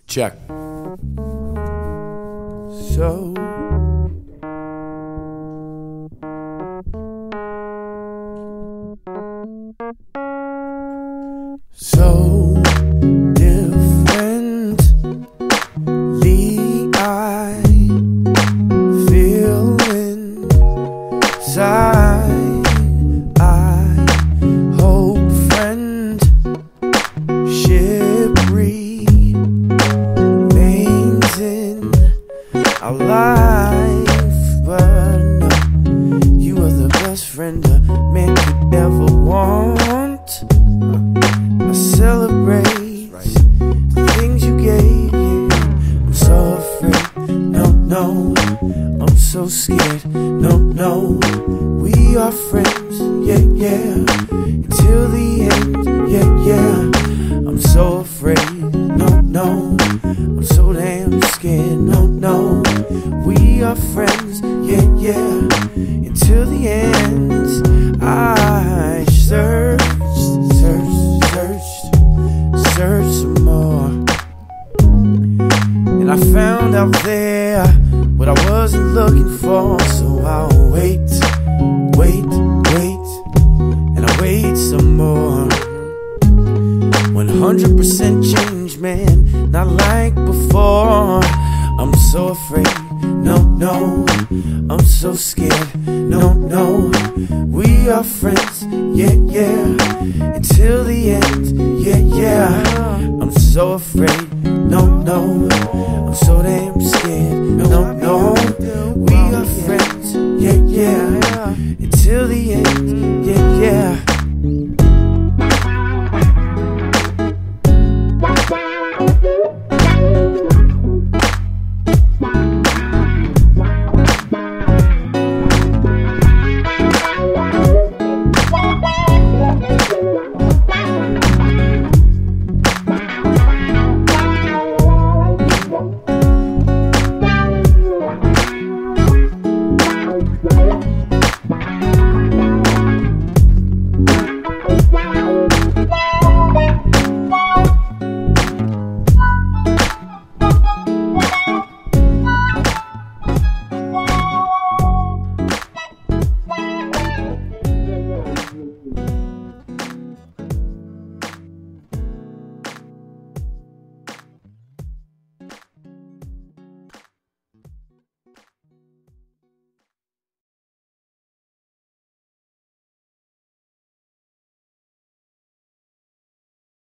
Check. So differently I feel inside. I hope friendship remains in our life, but no, you are the best friend a man could ever want. I celebrate the things you gave, yeah. I'm so afraid, no, I'm so scared, no, we are friends, yeah, until the end, yeah, I'm so afraid, no, I'm so damn scared, no, we are friends, yeah, until the end. I searched some more, and I found out there what I wasn't looking for. So I'll wait, and I wait some more. 100% change, man, not like before. I'm so afraid, no, I'm so scared, no, we are friends, yeah, until the end, yeah, I'm so afraid, no, I'm so damn scared, no, we are friends, yeah, until the end.